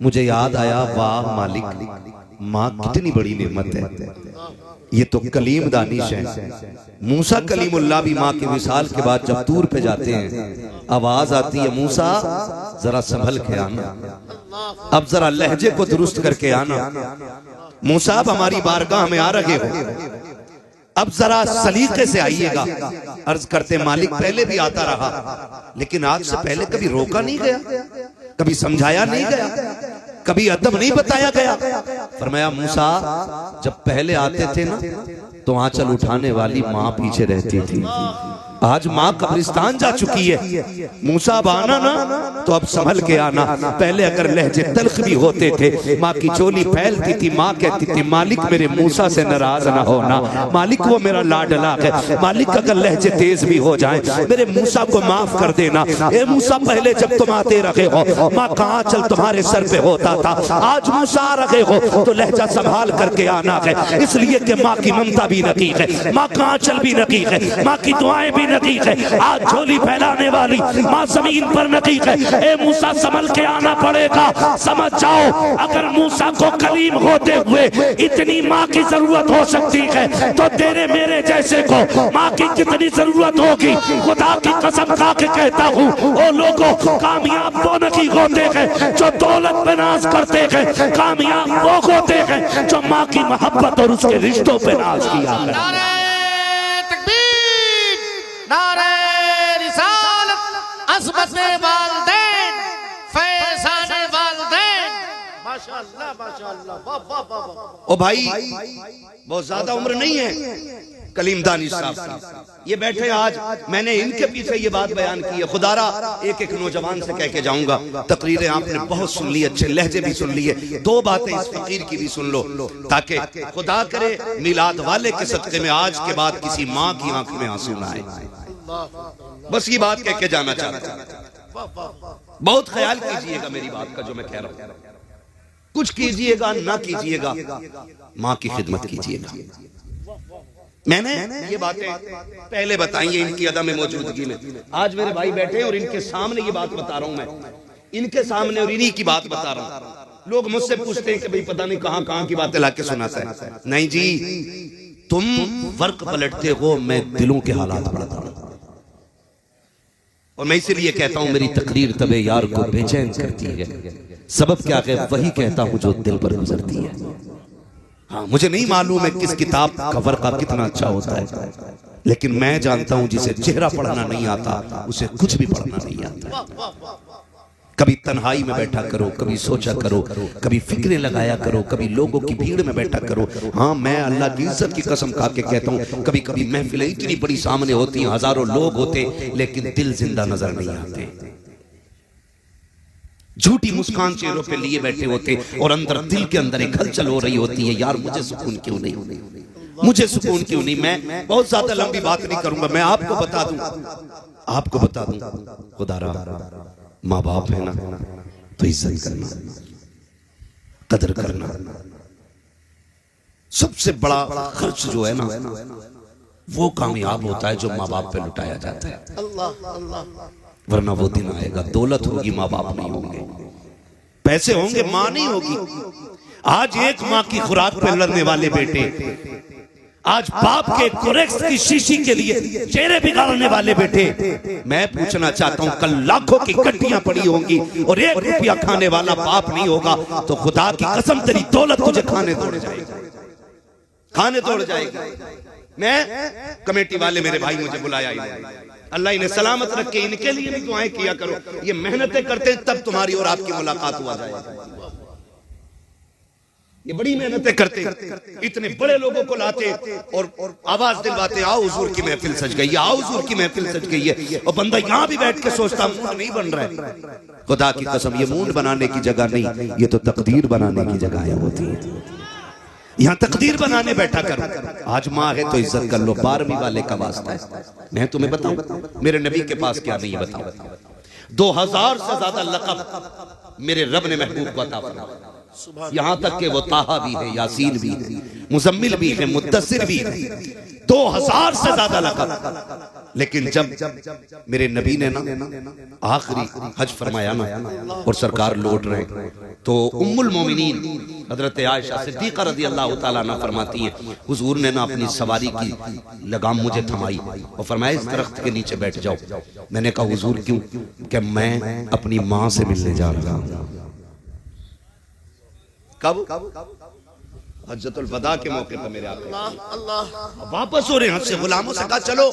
मुझे याद आया, वाह मालिक, माँ कितनी बड़ी नेमत है। ये तो कलीम दानिश है। मूसा कलीमुल्लाह भी माँ के विसाल के बाद जब तूर पे जाते हैं, आवाज आती है, मूसा जरा संभल के आना, अब जरा लहजे को दुरुस्त करके आना। मूसा अब हमारी बारगाह में आ रहे हो, अब जरा सलीके से आइएगा। अर्ज करते मालिक पहले भी आता रहा, लेकिन आज से पहले कभी रोका नहीं गया, कभी समझाया नहीं गया, कभी अदब नहीं बताया गया। फरमाया मूसा जब पहले आते थे ना तो आंचल उठाने वाली माँ पीछे रहती थी, आज माँ कब्रिस्तान जा चुकी है। मूसा अब आना ना तो अब संभल के आना। पहले अगर लहजे तल्ख भी होते थे, माँ की चोली फैलती थी, माँ कहती थी मालिक मेरे मूसा से नाराज ना होना, मालिक वो मेरा लाडला है, मालिक अगर लहजे तेज भी हो जाएं मेरे मूसा को माफ कर देना। ए मूसा पहले जब तुम आते रहे हो माँ का आंचल तुम्हारे सर पे होता था, आज मूसा आ रहे हो तो लहजा संभाल करके आना है, इसलिए कि माँ की ममता भी रकीक है, माँ का आंचल भी रकीक है, माँ की दुआएं भी नकीक है। आज झोली फैलाने वाली माँ जमीन पर नकीक है। ए मूसा संभल के आना पड़ेगा। समझ जाओ अगर मूसा को कलीम होते हुए इतनी माँ की जरूरत हो सकती है तो तेरे मेरे जैसे को माँ की कितनी जरूरत होगी। खुदा की कसम खा के कहता हूँ, ओ लोगों कामयाब वो नहीं होते हैं जो दौलत पे नाज करते हैं, कामयाब वो होते हैं जो माँ की मोहब्बत और उसके रिश्तों पे नाज किया है। ओ भाई बहुत ज्यादा उम्र नहीं है कलीम दानिश साहब की, ये बैठे आज, मैंने इनके पीछे ये बात बयान की है। खुदारा एक एक नौजवान से कह के जाऊंगा, तकरीरें आपने बहुत सुन ली, अच्छे लहजे भी सुन लिए, दो बातें इस फकीर की भी सुन लो ताकि खुदा करे मिलाद वाले के सदके में आज के बाद किसी माँ की आंख में आंसू ना आए। बस ये बात कह के जाना चाहता हूं। बहुत ख्याल कीजिएगा मेरी बात का जो मैं कह रहा हूं, कुछ कीजिएगा ना कीजिएगा, माँ की खिदमत कीजिएगा। मैंने ये बातें पहले बताई है इनकी अदम मौजूदगी में। आज मेरे भाई बैठे हैं और इनके सामने ये बात बता रहा हूं मैं, इनके सामने और इन्हीं की बात बता रहा हूं। लोग मुझसे पूछते हैं कि भाई पता नहीं कहां कहां की बातें लाके सुनाता है। नहीं जी, तुम वर्क पलटते हो, मैं दिलों के हालात पढ़ता हूं। और मैं इसीलिए कहता हूं मेरी तकरीर तबे यार को बेचैन करती है। सबब क्या है, वही कहता हूं जो दिल पर गुजरती है। हाँ, मुझे नहीं मालूम है किस किताब कवर का कितना अच्छा होता है, लेकिन मैं जानता हूं जिसे चेहरा पढ़ना नहीं आता उसे कुछ भी पढ़ना नहीं आता। कभी तन्हाई में बैठा करो, कभी सोचा करो, कभी फिक्रें लगाया करो, कभी लोगों की भीड़ में बैठा करो। हाँ, मैं अल्लाह की इज्जत की कसम खा के कहता हूँ, कभी कभी महफिलें इतनी बड़ी सामने होती हैं, हजारों लोग होते, लेकिन दिल जिंदा नजर नहीं आते। झूठी मुस्कान चेहरों पे लिए बैठे होते और अंदर दिल के अंदर एक हलचल हो रही होती है, यार मुझे सुकून क्यों नहीं, मुझे सुकून क्यों नहीं। मैं बहुत ज्यादा लंबी बात नहीं करूंगा, मैं आपको बता दूं, खुदारा माँ बाप है ना तो इज्जत करना, कदर करना। सबसे बड़ा खर्च जो है ना वो कामयाब होता है जो माँ बाप पे लुटाया जाता है। वरना वो दिन आएगा, दौलत होगी माँ बाप नहीं होंगे, पैसे होंगे माँ नहीं होगी। आज एक माँ की खुराक पे लड़ने वाले बेटे, आज बाप के कोरेक्स की शीशी के लिए चेहरे बिगाड़ने वाले बेटे। मैं पूछना चाहता हूं, कल लाखों की गड्डियां पड़ी होंगी और 1 रुपया खाने वाला बाप नहीं होगा तो खुदा की कसम तेरी दौलत तुझे खाने तोड़ जाएगी, खाने तोड़ जाएगी। मैं कमेटी वाले मेरे भाई मुझे बुलाया, अल्लाह इन्हें सलामत रखे, इनके लिए भी दुआएं किया करो। ये मेहनतें करते तब तुम्हारी और आपकी मुलाकात हुआ जाएगी। ये बड़ी मेहनतें करते, इतने बड़े लोगों को लाते और आवाज दिलवाते, आओ हुजूर की महफिल सज गई है, आओ हुजूर की महफिल सज गई है। और बंदा यहाँ भी बैठ के सोचता मूड नहीं बन रहा है। खुदा की कसम ये मूड बनाने की जगह नहीं, ये तो तकदीर बनाने की जगह होती है। यहाँ तकदीर बनाने बैठा करो। आज माँ है तो इज्जत कर लो, 12वीं वाले का वास्ता है। मैं तुम्हें बताऊं मेरे नबी के पास क्या नहीं बताऊं, 2000 से ज्यादा लक़ब मेरे रब ने महबूब को अता फरमाया। यहाँ तक के वो ताहा भी है, यासीन भी है, मुज़म्मिल भी है, मुद्दस्सिर भी है। 2000 से ज्यादा लगा। लेकिन जब मेरे नबी ने ना आखिरी हज फरमाया ना और सरकार लौट रहे, तो उम्मुल मोमिनीन हजरत आयशा सिद्दीक़ा रज़ी अल्लाह ताला अन्हा फरमाती हैं, हुजूर ने ना अपनी सवारी की लगाम मुझे थमाई और फरमाया इस दरख्त के नीचे बैठ जाओ। मैंने कहा हुजूर क्यों? कि मैं अपनी माँ से मिलने जा रहा हूँ। कब? हज्जतुल वदा के मौके पर मेरे आका वापस हो रहे हैं से गुलामों से कहा चलो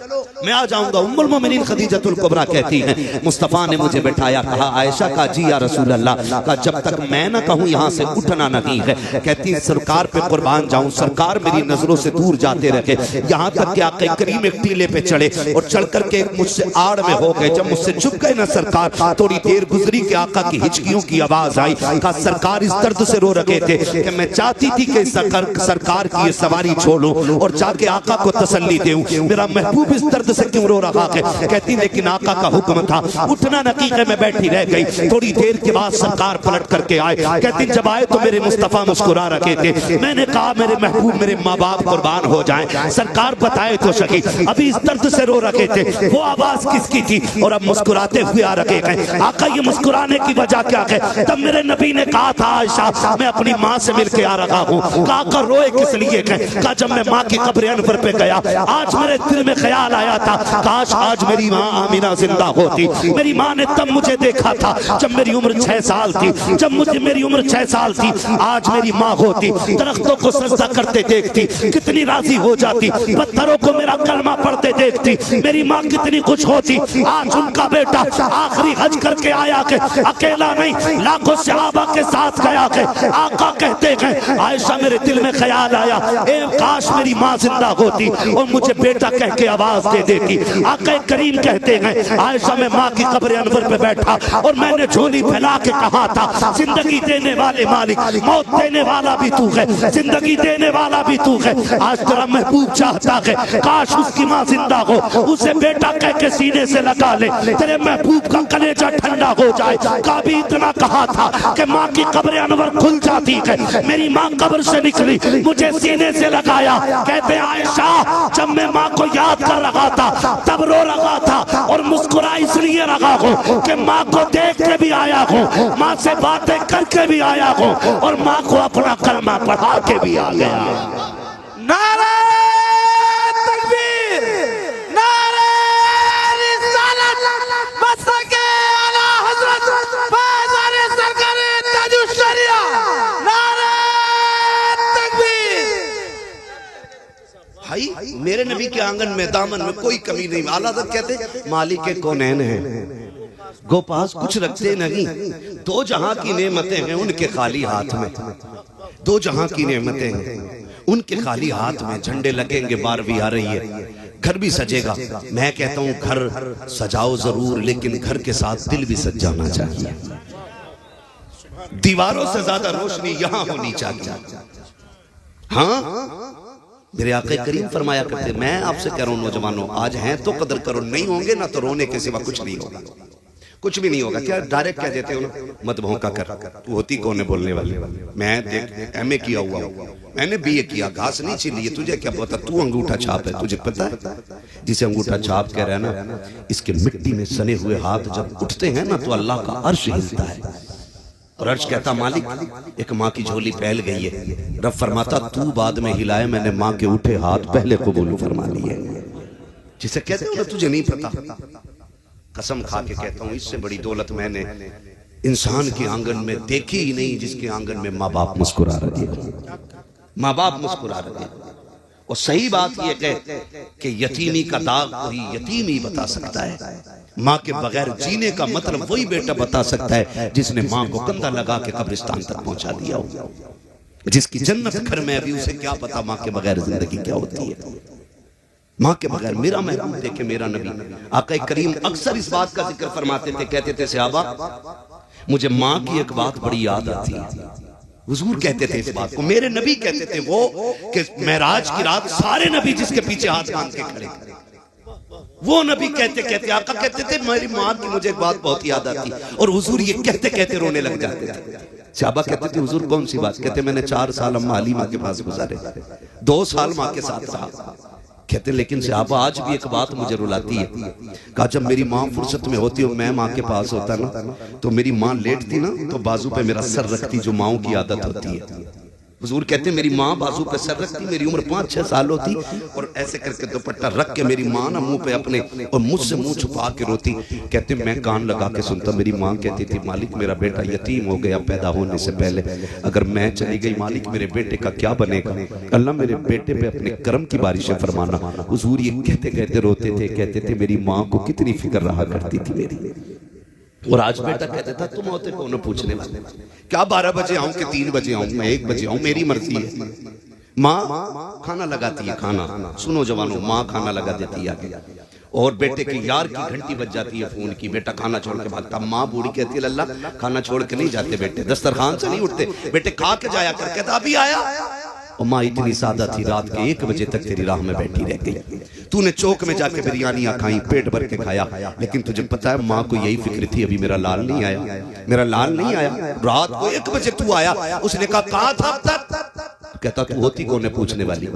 मैं आ जाऊंगा। उम्मुल मोमिनीन खदीजतुल कुबरा कहती हैं मुस्तफा ने मुझे बैठाया, कहा आयशा का जी या रसूल अल्लाह का जब तक मैं ना कहूँ यहाँ से उठना नहीं है। कहती सरकार पे कुर्बान जाऊं, सरकार मेरी नजरों से दूर जाते रहे, यहाँ तक कि आका करीम एक टीले पे चढ़े और चढ़ करके मुझसे आड़ में हो गए। जब मुझसे झुक गए ना सरकार, थोड़ी देर गुजरी के आका की हिचकियों की आवाज आई। कहा सरकार इस दर्द से रो रहे थे कि मैं चाहती थी कि सरकार की ये सवारी छोड़ूं और जाके आका को तसल्ली दूं। मेरा महबूब इस दर्द से क्यों रो रहा है? कहती लेकिन आका का हुक्म था, उठना नकीक़े में बैठी रह गई। थोड़ी देर के बाद सरकार पलट करके आए। कहती जब आए तो मेरे मुस्तफा मुस्कुरा रखे थे। मैंने कहा मेरे महबूब मेरे माँ बाप कुर्बान हो जाएं। सरकार बताए तो सही, अभी इस दर्द से रो रखे थे, वो आवाज किसकी थी? और अब मुस्कुराते हुए आ रखे गए। आका ये मुस्कुराने की वजह क्या है? तब मेरे नबी ने कहा था आयशा मैं अपनी माँ से मिलके आ रहा हूँ। कहा रोए किस लिए? कहा जब मैं माँ की कब्र अनवर पे गया आज मेरे दिल में ख्याल आया था काश आज मेरी माँ आमिना जिंदा होती। मेरी माँ ने तब मुझे देखा था जब मेरी उम्र 6 साल थी, जब मुझे मेरी उम्र 6 साल थी। आज मेरी माँ होती, दरख्तों को सजदा करते देखती, कितनी राजी हो जाती। पत्थरों को मेरा कलमा पढ़ते देखती, मेरी माँ कितनी खुश होती। आज उनका बेटा आखिरी हज करके आया के अकेला नहीं लाखों सहाबा के साथ गया के आका कहते हैं आयशा मेरे दिल में ख्याल आया ए काश मेरी माँ जिंदा होती और मुझे बेटा कह के आवाज दे देती। आका करीम कहते हैं आयशा में माँ की कब्र अनवर पे बैठा और मैंने झोली फैला के कहा था जिंदगी देने वाले मालिक, मौत देने वाला भी तू है, जिंदगी देने वाला भी तू है। आज तेरा महबूब चाहता है काश उसकी माँ जिंदा हो, उसे बेटा कह के सीने से लगा ले, तेरे महबूब का कलेजा ठंडा हो जाए। कभी इतना कहा था कि माँ की कब्र अनवर खुल जाती है। मेरी माँ कब्र से निकली, मुझे सीने से लगाया। कहते आयशा जब मैं माँ को याद कर रहा था तब रो रहा था और मुस्कुरा इसलिए रहा हूँ कि माँ को देख के भी आया हूँ, माँ से बातें करके भी आया हूँ और माँ को अपना कलमा पढ़ा के भी आ गया। नारे तकबीर, नारे रिसालत, मस्तके आला हजरत बाज़ारे सरकारे ताजुश शरिया। नारे भाई मेरे नबी के आंगन में दामन में कोई कमी नहीं। आला हज़रत कहते मालिक के कौनैन है, गो पास कुछ रखते नहीं। दो जहां की नेमतें हैं उनके खाली हाथ में, दो जहां की नेमतें हैं उनके खाली हाथ में। झंडे लगेंगे, बारहवीं आ रही है, घर भी सजेगा। मैं कहता हूँ घर सजाओ जरूर, लेकिन घर के साथ दिल भी सज जाना चाहिए। दीवारों से ज्यादा रोशनी यहाँ होनी चाहिए। हाँ मेरे आका करीम फरमाया करते, मैं आपसे कह रहा हूँ नौजवानों आज हैं तो कदर करो, नहीं होंगे ना तो रोने के सिवा कुछ नहीं होगा, कुछ भी नहीं होगा। क्या डायरेक्ट कह देते हो ना मत भौंका कर, तू होती कौन है बोलने वाली? मैं देख MA किया हुआ हूँ, मैंने BA किया, घास नहीं छिली है, तुझे क्या पता? तू अंगूठा छाप है, तुझे पता है? जिसे अंगूठा छाप कह रहा है ना, इसके मिट्टी में सने हुए हाथ जब उठते हैं ना तो अल्लाह का अर्श हिलता है और अर्श कहता मालिक एक माँ की झोली फैल गई है। रब फरमाता तू बाद में हिलाए, मैंने माँ के उठे हाथ पहले कबूल फरमा लिए। जिसे कहते हो ना तुझे नहीं पता, कसम खा के कहता हूँ इससे बड़ी दौलत मैंने इंसान के आंगन में देखी ही नहीं, जिसके आंगन में माँ बाप मुस्कुरा रहे हैं, माँ बाप मुस्कुरा रहे हैं। और सही बात यह कहे कि यतीमी का दाग कोई यतीम ही बता सकता है। माँ के बगैर जीने का मतलब वही बेटा बता सकता है जिसने माँ को कंधा लगा के कब्रिस्तान तक पहुंचा दिया हो, जिसकी जन्नत घर में अभी उसे क्या पता माँ के बगैर जिंदगी क्या होती है। माँ के बगैर मेरा महबूब देखे मेरा नबी आका करीम अक्सर इस बात का जिक्र फरमाते थे, कहते थे सहाबा मुझे माँ की एक बात बड़ी याद आती है। हुजूर कहते थे इस बात को, मेरे नबी कहते थे वो कि मेराज की रात सारे नबी जिसके पीछे हाथ बांध के खड़े, वो नबी कहते कहते आका कहते थे मेरी माँ की मुझे एक बात बहुत याद आती, और हुजूर ये कहते कहते रोने लग जाते थे। सहाबा कहते थे हुजूर कौन सी बात? कहते मैंने 4 साल अम्मा हलीमा के पास गुजारे, 2 साल माँ के साथ रहा। कहते लेकिन साहब आज भी एक बात मुझे रुलाती है। कहा जब मेरी माँ फुर्सत में होती और मैं माँ के पास होता ना, तो मेरी माँ लेटती ना तो बाजू पे मेरा सर रखती, जो माँओं की आदत होती है। हुजूर कहते हैं मेरी माँ बाजू पे सर रखती, मेरी उम्र 5-6 साल होती, और ऐसे करके दुपट्टा रख के मेरी माँ ना मुंह पे अपने और मुझसे मुंह छुपा के रोती। कहते मैं कान लगा के सुनता। मेरी माँ कहती थी मालिक मेरा बेटा यतीम हो गया पैदा होने से पहले, अगर मैं चली गई मालिक मेरे बेटे का क्या बनेगा, अल्लाह मेरे बेटे पे अपने कर्म की बारिशें फरमाना। हुजूर ये कहते कहते रोते थे। कहते थे मेरी माँ को कितनी फिक्र रहा करती थी मेरी। और आज बेटा कहता था तुम होते कौन पूछने वाले, क्या 12 बजे आऊं कि 3 बजे आऊं, मैं 1 बजे आऊं, मेरी मर्जी है। माँ खाना लगाती है, खाना सुनो जवानों, माँ खाना लगा देती है आगे, और बेटे की यार की घंटी बज जाती है फोन की, बेटा खाना छोड़ के भागता। माँ बूढ़ी कहती है लल्ला खाना छोड़ के नहीं जाते बेटे, दस्तरखान से नहीं उठते बेटे, खा के जाया कर। कहता अभी आया। और माँ इतनी सादा थी, रात के 1 बजे तक तेरी राह में बैठी रह गई। तूने चौक में जाके बिरयानियां खाई, पेट भर के खाया, लेकिन तुझे पता है माँ को यही फिक्र थी अभी मेरा लाल नहीं आया, मेरा लाल नहीं आया। रात को 1 बजे तू आया। उसने कहा कहाँ था अब तक? कहता तू होती कौन है पूछने वाली?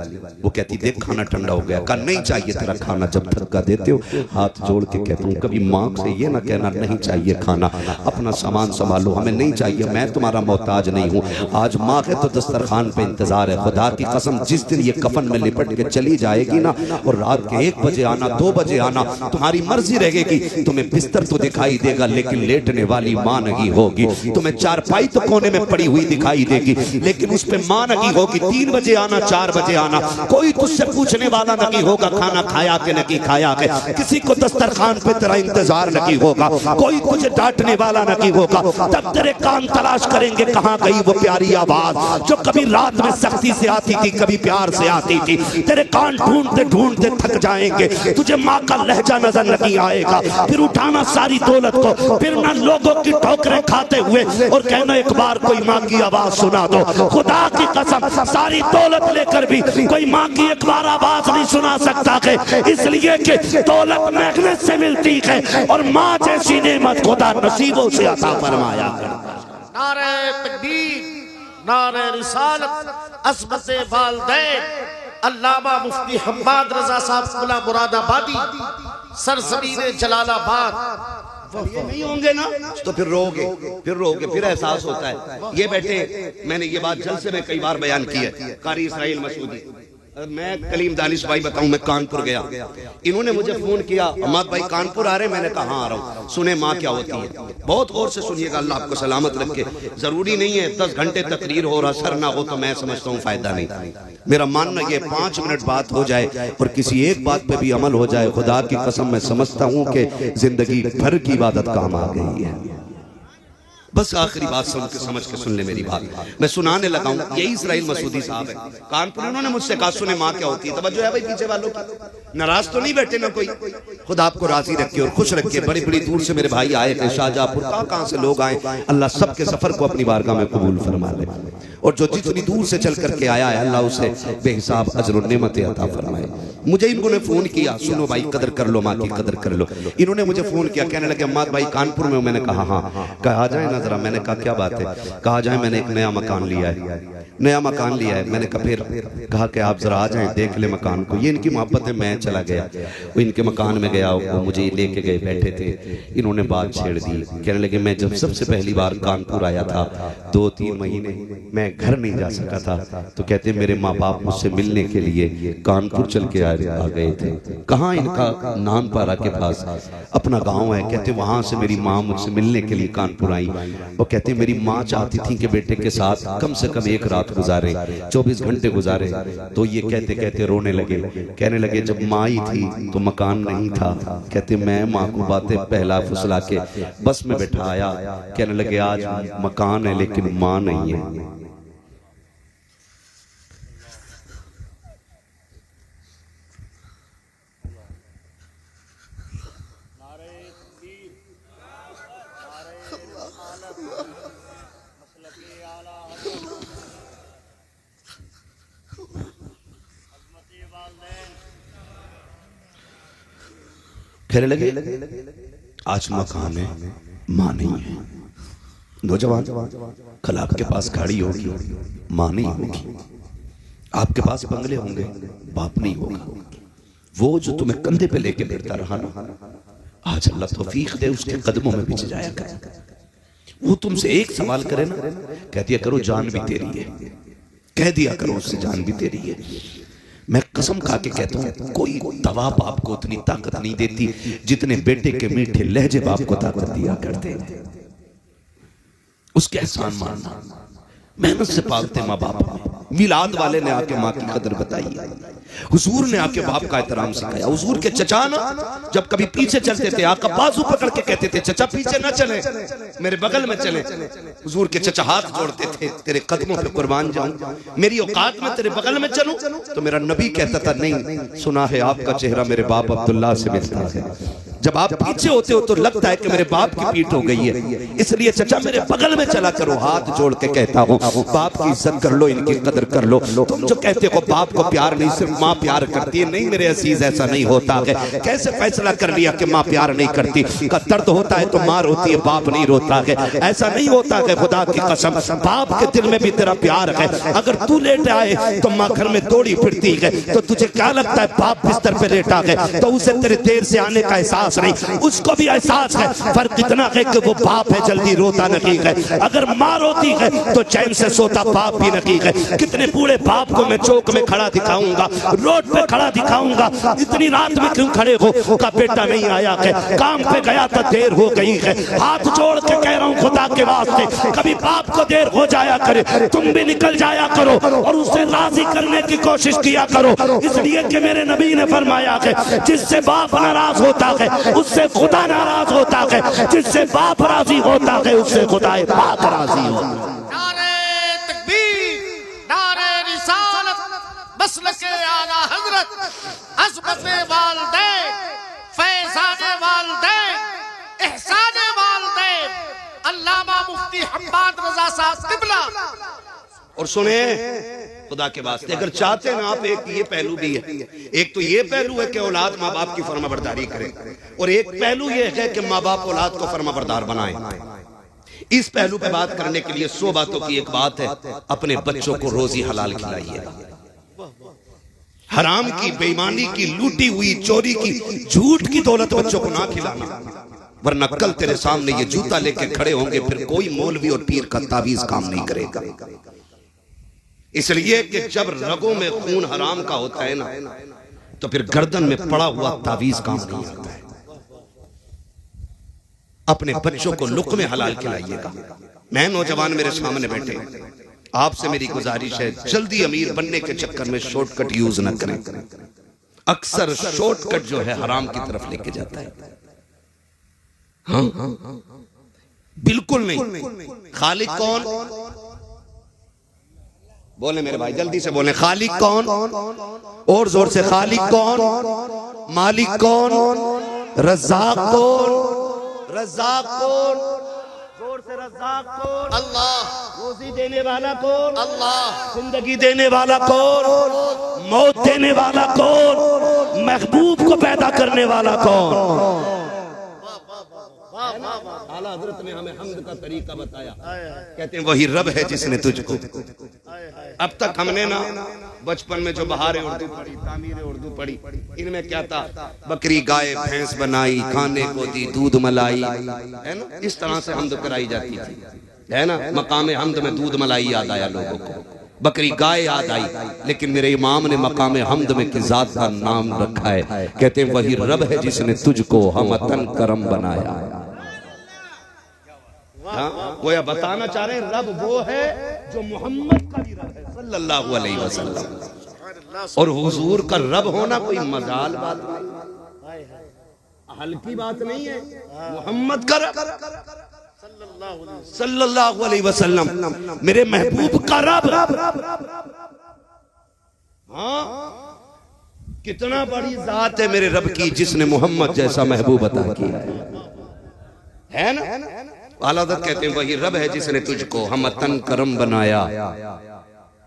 वो कहती देख खाना ठंडा हो गया। कहा नहीं चाहिए तेरा खाना, जब धक्का देते हो हाथ जोड़ के कहता हूँ कभी माँ से ये ना कहना नहीं चाहिए खाना, अपना सामान संभालो, हमें नहीं चाहिए, मैं तुम्हारा मोहताज नहीं हूँ। आज माँ के तो दस्तरखान पे इंतजार है। खुदा की कसम जिस दिन ये कफन में लिपट के चली जाएगी ना, और रात के 1 बजे आना 2 बजे आना तुम्हारी मर्जी रहेगी। तुम्हें बिस्तर तो दिखाई देगा लेकिन लेटने वाली माँ नहीं होगी। तुम्हें चारपाई तो कोने में पड़ी हुई दिखाई देगी लेकिन उस पर माँ नहीं होगी। 3 बजे आना 4 बजे आना, कोई तुझसे पूछने वाला नहीं होगा खाना खाया के नहीं खाया के, किसी को दस्तरखान पे तेरा इंतजार नहीं होगा, कोई तुझे डांटने वाला नहीं होगा। तब तेरे कान तलाश करेंगे कहाँ गई वो प्यारी आवाज जो कभी रात में सख्ती से आती थी, कभी प्यार से आती थी। तेरे कान ढूंढते ढूंढते थक जाएंगे, तुझे माँ का लहजा नजर नहीं आएगा। फिर उठाना सारी दौलत को, फिर ना लोगों की ठोकरें खाते हुए और कहना एक बार कोई माँ की आवाज सुना दो। खुदा की कसम सारी दौलत लेकर भी कोई माँ की एक बार आवाज नहीं सुना सकता है, इसलिए कि दौलत मेहनत से मिलती है और माँ जैसी नेमत खुदा नसीबों से अता फरमाया। नारे तकबीर, नारे रिसालत, अस्मते वालदैन, अल्लामा मुफ्ती हम्माद रजा साहब कुला मुरादाबादी, सरजमीने जलालाबाद। ये नहीं होंगे ना तो फिर रोगे, फिर एहसास होता है। ये बैठे, मैंने ये बात जलसे में कई बार बयान की है। कारी इसराइल मसूदी, मैं कलीम दानिश भाई बताऊं, मैं कानपुर गया, इन्होंने मुझे फोन किया अहमद भाई कानपुर आ रहे, मैंने कहा हाँ आ रहा हूँ। सुने माँ क्या होती है, बहुत गौर से सुनिएगा, अल्लाह आपको सलामत रखे। जरूरी नहीं है 10 घंटे तकरीर हो और असर ना हो, तो मैं समझता हूँ फायदा नहीं। मेरा मानना ये 5 मिनट बात हो जाए और किसी एक बात पे भी अमल हो जाए, खुदा की कसम मैं समझता हूँ कि जिंदगी भर की इबादत काम आ गई है। बस आखिरी बात समझ के सुन ले मेरी बात, मैं सुनाने लगा हूँ। यही इसराइल मसूदी साहब है कानपुर, उन्होंने मुझसे कहा सुने माँ क्या होती है। तवज्जो है भाई पीछे वालों की, नाराज तो नहीं बैठे ना कोई, खुदा आपको राजी रखे और खुश रखे। बड़ी बड़ी दूर से मेरे भाई आए थे, शाहजहांपुर कहाँ से लोग आए, अल्लाह सबके सफर को अपनी बारगाह में कबूल फरमा ले, और जो जितनी दूर से चल करके आया है अल्लाह उसे बेहिसाब अजर और नेमतें अता फरमाए। मुझे इन्होंने फोन किया, सुनो भाई कदर कर लो, माँ की कदर कर लो। इन्होंने मुझे फोन किया, कहने लगे अम्मा भाई कानपुर में, मैंने कहा हाँ, कहा आ जाए ना जरा। मैंने कहा क्या बात है, कहा जाए मैंने एक नया मकान लिया है, नया मकान लिया है। मैंने कहा फिर, कहा कि आप जरा आ जाएं देख ले मकान को। ये इनकी मोहब्बत है, मैं चला गया, वो इनके मकान में गया, वो मुझे लेके गए, बैठे थे, इन्होंने बात छेड़ दी। कहने लगे मैं जब सबसे पहली बार कानपुर आया था 2-3 महीने मैं घर नहीं जा सका था, तो कहते मेरे माँ बाप मुझसे मिलने के लिए कानपुर चल के आ गए थे। कहाँ इनका नानपारा के पास अपना गाँव है, कहते वहाँ से मेरी माँ मुझसे मिलने के लिए कानपुर आई। वो कहते मेरी माँ चाहती थी कि बेटे के साथ कम से कम एक रात गुजारे, 24 घंटे गुजारे। तो ये कहते कहते रोने लगे, कहने लगे जब माँ आई थी तो मकान नहीं था। कहते मैं माँ को बातें पहला फुसला के बस में बैठाया, कहने लगे आज मकान है लेकिन माँ नहीं है। कहने लगे आज मकान है माँ नहीं है। नौजवान कल आपके पास गाड़ी होगी, माँ नहीं होगी। आपके पास बंगले होंगे, बाप नहीं होगा। वो जो तुम्हें कंधे पे लेके फिरता रहा ना, आज अल्लाह तौफीक दे उसके कदमों में बिछ जाया कर। वो तुमसे एक सवाल करे ना, कह दिया करो जान भी तेरी है, कह दिया करो उससे जान भी तेरी है। मैं कसम खा के कहता हूं कोई दवा बाप को उतनी ताकत नहीं देती जितने बेटे के मीठे लहजे बाप को ताकत दिया करते। उसके एहसान मानना, मेहनत से पालते माँ बाप। मिलाद वाले ने आके माँ की कदर बताई, हुजूर ने आके बाप का एहतराम सिखाया। हुजूर के चचा ना जब कभी पीछे चलते थे, आका बाजू पकड़ के कहते थे चचा पीछे ना चले, मेरे बगल में चले। हुजूर के चचा हाथ जोड़ते थे, तेरे कदमों पे कुर्बान जाऊं, मेरी औकात में तेरे बगल में चलूं। तो मेरा नबी कहता था नहीं, सुना है आपका चेहरा मेरे बाप अब्दुल्ला से मिलता है। जब आप पीछे होते हो तो लगता है कि मेरे बाप की पीठ हो गई है, इसलिए चचा मेरे बगल में चला करो। हाथ जोड़ के कहता हूँ बाप की इज्जत कर लो, इनकी कदर कर लो। तुम जो कहते हो बाप को प्यार नहीं, सिर्फ माँ प्यार करती है, नहीं मेरे अजीज ऐसा नहीं होता है। कैसे फैसला कर लिया कि माँ प्यार नहीं करती? का दर्द होता है तो माँ रोती है, बाप नहीं रोता है। ऐसा नहीं होता है, खुदा की कसम बाप के दिल में भी तेरा प्यार है। अगर तू लेट आए तो माँ घर में दौड़ी फिरती है, तो तुझे क्या लगता है बाप बिस्तर पे लेटा है तो उसे तेरे देर से आने का एहसास नहीं, उसको भी एहसास है। फर्क इतना है कि वो बाप है जल्दी रोता नहीं है, अगर माँ रोती है तो चैन से सोता बाप भी नहीं है। कितने बूढ़े बाप को मैं चौक में खड़ा दिखाऊंगा, रोड पे खड़ा दिखाऊंगा, इतनी रात में क्यों खड़े हो? का बेटा नहीं आया है, काम पे गया था देर हो गई है। हाथ जोड़ के कह रहा हूँ खुदा के वास्ते, कभी बाप को देर हो जाया करे, तुम भी निकल जाया करो और उसे राजी करने की कोशिश किया करो। इसलिए कि मेरे नबी ने फरमाया है जिससे बाप नाराज होता है उससे खुदा नाराज होता है, जिससे बाप राजी होता है उससे खुदा पाक राजी होता है। नारे तकबीर, नारे रिसालत, मसलके आला हजरत, अज़मते वालिदैन, फैज़ाने वालिदैन, एहसाने वालिदैन, अल्लामा मुफ्ती हम्माद रजा साहब क़िबला। और सुने खुदा के वास्ते, अगर चाहते हैं आप, एक ये पहलू भी है। एक तो ये पहलू है कि औलाद माँ बाप की फरमाबरदारी करे, और एक पहलू ये है कि माँ बाप औलाद को फरमाबरदार बनाए। इस पहलू पे बात करने के लिए 100 बातों की एक बात है, अपने बच्चों को रोजी हलाल खिलाइए। हराम की, बेईमानी की, लूटी हुई, चोरी की, झूठ की दौलत बच्चों को ना खिलाना, वरना कल तेरे सामने ये जूता लेके खड़े होंगे, फिर कोई मौलवी और पीर का तावीज काम नहीं करेगा। इसलिए कि जब रगों में खून हराम का होता है ना, तो फिर गर्दन में पड़ा हुआ तावीज काम नहीं आता है। अपने बच्चों को लुक़्मे हलाल खिलाइएगा। मैं नौजवान मेरे सामने बैठे, आपसे मेरी गुजारिश है जल्दी अमीर बनने के चक्कर में शॉर्टकट यूज न करें। अक्सर शॉर्टकट जो है हराम की तरफ लेके जाता है। हाँ, बिल्कुल नहीं। खालिक कौन? बोले मेरे भाई, जल्दी से बोले। खालिक कौन? और जोर से। खालिक कौन? मालिक कौन? रज़्ज़ाक़ कौन? रज़्ज़ाक़ कौन? जोर से। रज़्ज़ाक़ कौन? अल्लाह। रोजी देने वाला कौन? अल्लाह। जिंदगी देने वाला कौन? मौत देने वाला कौन? महबूब को पैदा करने वाला कौन? आला हज़रत ने हमें हम्द का तरीका बताया, कहते हैं वही रब है जिसने तुझको। अब तक हमने ना बचपन में जो बहारे उर्दू पढ़ी, तामीर उर्दू पढ़ी, इनमें क्या था? बकरी गाय भैंस बनाई, खाने को दी दूध मलाई, है ना? इस तरह से हम्द कराई जाती थी, है ना? मकाम हम्द में दूध मलाई याद आया लोगों को, बकरी गाय याद आई, लेकिन मेरे इमाम ने मकाम हम्द में की जात का नाम रखा है। कहते हैं वही रब है जिसने तुझको हमतन करम बनाया। वो यह बताना चाह रहे हैं रब वो है जो मोहम्मद का भी रब है सल्लल्लाहु अलैहि वसल्लम। और हुजूर का रब होना कोई मजाल बात नहीं, हल्की बात नहीं है। मोहम्मद का रब सल्लल्लाहु अलैहि वसल्लम, मेरे महबूब का रब। हाँ, कितना बड़ी जात है मेरे रब की जिसने मोहम्मद जैसा महबूब अता किया है ना? आला हज़रत कहते हैं वही रब है जिसने तुझको हमतन करम बनाया,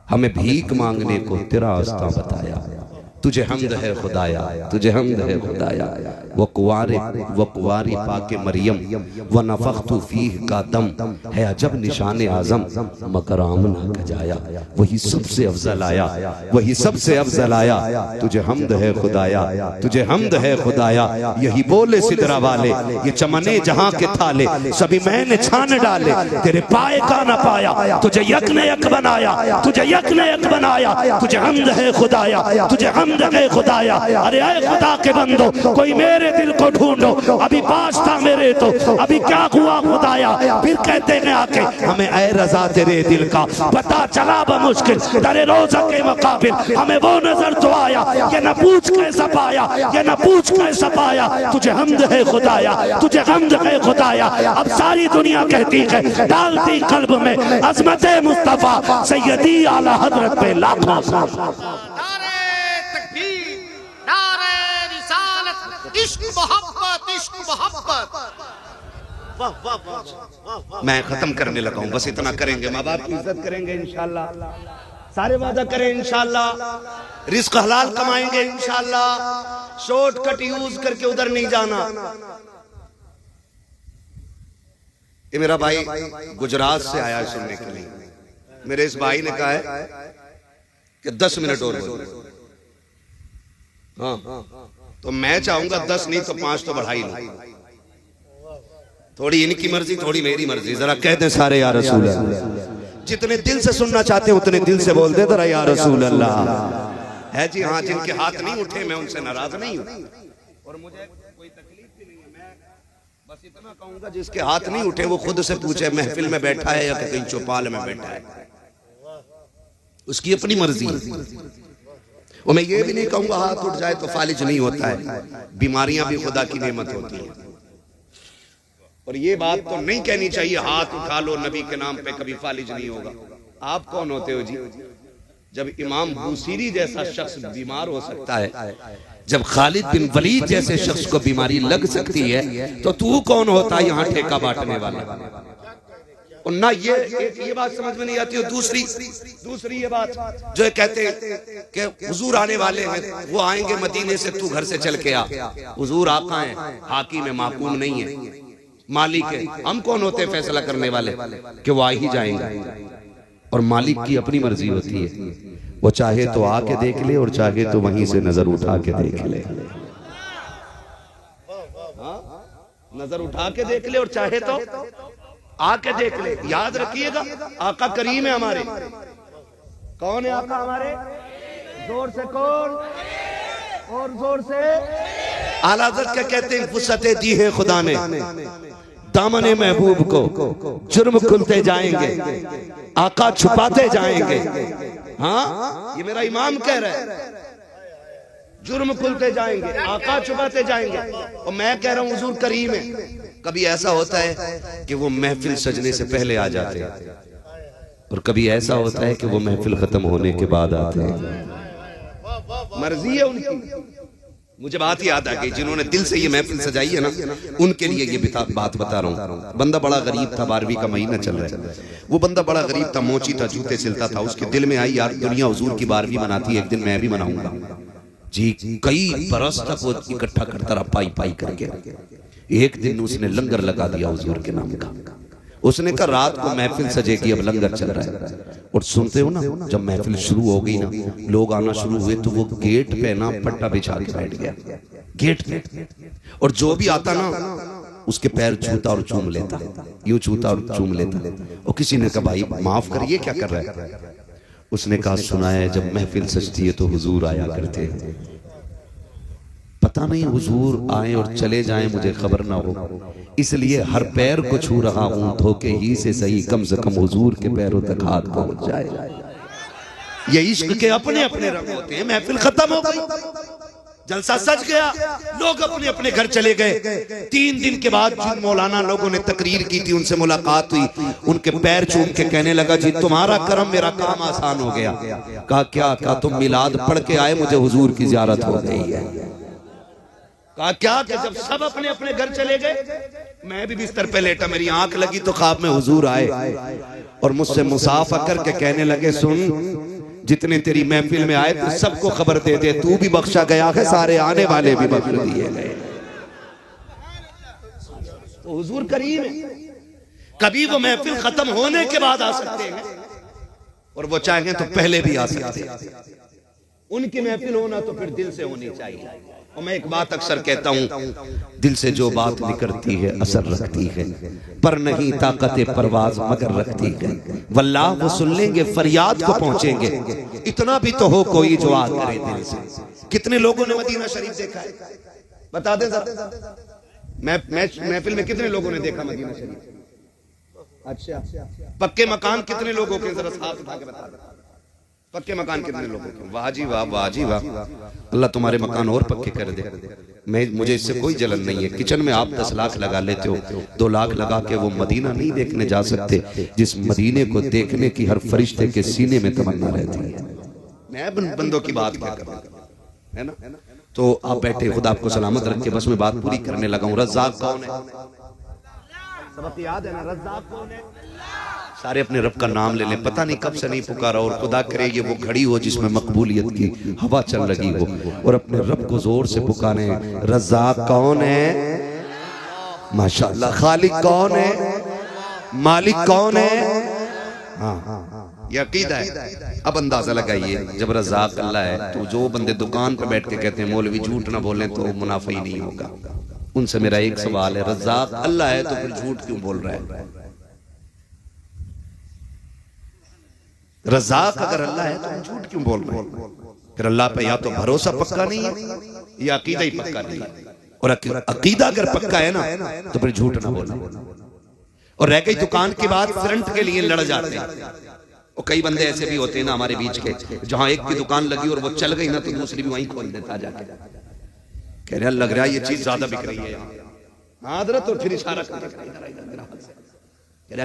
हमें भीख मांगने को तेरा रास्ता बताया। तुझे हमद है खुदाया, तुझे हमद है खुदाया। वो कुंवारी पाके मरियम व नफख्तु फीह का दम है अजब निशान आजम मगर आमना गजाया। वही सबसे अफजल आया, वही सबसे अफजल आया। तुझे हमद है खुदाया, तुझे हमद है खुदाया। यही बोले सिदरा वाले ये चमने जहां के थाले सभी मैंने छान डाले तेरे पाए का न पाया। तुझे यक ने यक बनाया, तुझे यक ने यक बनाया। तुझे हमद है खुदाया, तुझे हमद है खुदाया। अरे ऐ खुदा के बंदो कोई मेरे दिल को ढूंढो, अभी पास था मेरे तो अभी क्या हुआ खुदाया। फिर कहते हैं आके हमें ऐ रजा तेरे दिल का पता चला बमुश्किल तेरे रोजा के मुकाबिल हमें वो नजर तो आया। ये न पूछ कैसा पाया, ये न पूछ कैसा पाया। तुझे हमद है खुदाया, तुझे हमद है खुदाया। अब सारी दुनिया कहती है डालती कल्ब में अजमत मुस्तफा सैयदी आला हजरत पे लाखों नारे तकबीर, नारे रिसालत, इश्क मोहब्बत, इश्क मोहब्बत। वाह वाह वाह वाह वाह। मैं खत्म करने लगा हूं, बस इतना करेंगे। माँ बाप की इज्जत करेंगे इंशाल्लाह, सारे वादा करें इंशाल्लाह। रिस्क हलाल कमाएंगे इंशाल्लाह। शॉर्टकट यूज करके उधर नहीं जाना। ये मेरा भाई गुजरात से आया है सुनने के लिए। मेरे इस भाई ने कहा है कि 10 मिनट और बोलो। हाँ, तो मैं चाहूंगा 10 नहीं तो 5 तो बढ़ा ही लो। थोड़ी इनकी मर्जी थोड़ी मेरी मर्जी। जरा कह दें सारे या रसूल अल्लाह। जितने दिल से सुनना चाहते हैं उतने दिल से बोल दे जरा या रसूल अल्लाह। है जी हाँ, जिनके हाथ नहीं उठे मैं उनसे नाराज नहीं हूं और मुझे कोई तकलीफ भी नहीं है। मैं बस इतना कहूंगा जिसके हाथ नहीं उठे वो खुद से पूछे महफिल में बैठा है या कहीं चौपाल में बैठा है, उसकी अपनी मर्जी है। और मैं ये भी नहीं कहूंगा हाथ उठ जाए तो फालिज नहीं होता है। बीमारियां भी खुदा की नेमत होती हैं। और ये बात तो नहीं कहनी चाहिए हाथ उठा लो नबी के नाम पे कभी फालिज नहीं होगा। आप कौन होते हो जी? जब इमाम बूसीरी जैसा शख्स बीमार हो सकता है, जब खालिद बिन वलीद जैसे शख्स को बीमारी लग सकती है, तो तू कौन होता है यहाँ ठेका बांटने वाला? और ना ये बात समझ में नहीं आती। और दूसरी ये बात जो कहते हैं कि हुजूर आने वाले हैं, वो आएंगे मदीने से, तू घर से चल के आ। हुजूर आका है, हाकिम है, माकूम नहीं है, मालिक है। हम कौन होते हैं फैसला करने वाले कि वो आ ही जाएंगे? और मालिक की अपनी मर्जी होती है। वो चाहे तो आके देख ले और चाहे तो वहीं से नजर उठा के देख ले। नजर उठा के देख ले और चाहे तो आके देख ले। याद रखिएगा आका करीम है हमारे। कौन है आका हमारे? जोर से कौन? और जोर से आला हज़रत क्या कहते हैं? फुर्सतें दी है खुदा ने दामने महबूब को, जुर्म खुलते जाएंगे, आका छुपाते जाएंगे। हाँ, ये मेरा इमाम कह रहा है, जुर्म खुलते जाएंगे, आका छुपाते जाएंगे। और मैं कह रहा हूं हुजूर करीम है। कभी ऐसा होता है कि वो महफिल सजने से पहले आ जाते हैं और कभी ऐसा होता है कि वो महफिल खत्म होने के बाद आते हैं। मर्जी है उनकी। मुझे बात याद आ गई, जिन्होंने दिल से ये महफिल सजाई है ना, उनके लिए ये बात बता रहा हूँ। बंदा बड़ा गरीब था, 12वीं का महीना चल रहा है। वो बंदा बड़ा गरीब था, मोची था, जूते सिलता था। उसके दिल में आई यार दुनिया हुजूर की 12वीं मनाती है, एक दिन मैं भी मनाऊंगा जी। कई बरस तक वो इकट्ठा करता रहा पाई पाई करके। एक दिन उसने लंगर लगा दिया हुजूर के नाम का। उसने कहा रात को महफिल सजेगी, अब लंगर चल रहा है। और सुनते हो ना, जब महफिल शुरू हो गई ना, लोग आना शुरू हुए, तो वो गेट पे ना पट्टा बिछा के बैठ गया गेट पे। और जो भी आता ना उसके पैर छूता और चूम लेता, यूं छूता और चूम लेता। और किसी ने कहा भाई माफ करिए क्या कर रहा है? उसने कहा सुना है जब महफिल सजती है तो हुजूर आया करते हैं। पता नहीं हुजूर आए और चले जाएं मुझे खबर ना हो, इसलिए हर पैर को छू रहा हूं, धोखे ही से सही कम से कम हुजूर के पैरों तक हाथ पहुंच जाए। ये इश्क के अपने अपने रंग होते हैं। महफिल खत्म हो गई, जलसा सज गया, लोग अपने अपने घर चले गए। 3 दिन के बाद जिन मौलाना लोगों ने तकरीर की थी उनसे मुलाकात हुई, उनके पैर चूम के कहने लगा जी तुम्हारा करम मेरा काम आसान हो गया। कहा क्या? कहा तुम मिलाद पढ़ के आए, मुझे हुजूर की ज़ियारत हो गई है। कहा क्या? कि जब सब अपने अपने घर चले गए, मैं भी बिस्तर पे लेटा, मेरी आंख लगी तो ख्वाब में हुजूर आए और मुझसे मुसाफा करके कहने लगे सुन, जितने तेरी महफिल में आए थे सबको खबर दे दे, तू भी बख्शा गया है, सारे आने वाले भी बख्श दिए गए। तो हुजूर करीम है, कभी वो महफिल खत्म होने के बाद आ सकते हैं और वो चाहें तो पहले भी आ सकते हैं। उनकी महफिल होना तो फिर दिल से होनी चाहिए। और मैं एक बात अक्सर कहता हूं, दिल से जो बात निकलती है असर रखती है, पर नहीं ताकत परवाज मगर रखती है। वल्लाह वो सुन लेंगे, फरियाद को पहुंचेंगे। इतना भी तो हो कोई जो आ करे दिल से। कितने लोगों ने मदीना शरीफ देखा है, बता दें जरा। महफिल में कितने लोगों ने देखा मदीना शरीफ? अच्छा, पक्के मकान कितने लोगों के, जरा हाथ उठा के बता दें। पक्के मकान कितने लोगों के? वाह जी वाह, वाह जी वाह। अल्लाह तुम्हारे मकान और पक्के कर दे। मुझे इससे कोई जलन नहीं है। किचन में आप 10 लाख लगा लेते हो, 2 लाख लगा के वो मदीना नहीं देखने जा सकते जिस मदीने को देखने की हर फरिश्ते के सीने में तमन्ना रहती है। मैं बंदों की बात क्या कर रहा है ना। तो आप बैठे, खुदा आपको सलामत रखे। बस मैं बात पूरी करने लगा हूँ। रज़्ज़ाक़ कौन है? सबक याद है ना, रज़्ज़ाक़ कौन है? सारे अपने रब का नाम ले लें। पता नहीं कब से नहीं पुकारा, और खुदा करे ये वो घड़ी हो जिसमें मकबूलियत की हवा चल लगी हो, और अपने रब को जोर से पुकारे। रज़्ज़ाक़ कौन है? माशाअल्लाह। खालिक कौन है? मालिक कौन है? हाँ, ये अकीदा है। अब अंदाजा लगाइए, जब रज़्ज़ाक़ अल्लाह है तो जो बंदे दुकान पे बैठ के कहते हैं मौलवी झूठ ना बोलें तो मुनाफा ही नहीं होगा, उनसे मेरा एक सवाल है, रज़्ज़ाक़ अल्लाह है तो फिर झूठ क्यों बोल रहा है? रज़्ज़ाक़ अगर अल्लाह है तो झूठ क्यों बोल रहे हैं? फिर अल्लाह पे या तो भरोसा पक्का नहीं है या अकीदा ही पक्का नहीं है। और अकीदा अगर पक्का है ना तो फिर झूठ ना बोलना। और रह गई दुकान की बात, फ्रंट के लिए लड़ जाते हैं। और कई बंदे ऐसे भी होते हैं ना हमारे बीच के, जहां एक की दुकान लगी और वो चल गई ना तो दूसरी भी वहीं खोल देता जाके। कह रहा लग रहा है ये चीज ज्यादा बिक रही है यहाँ। हजरत और फिर इशारा कर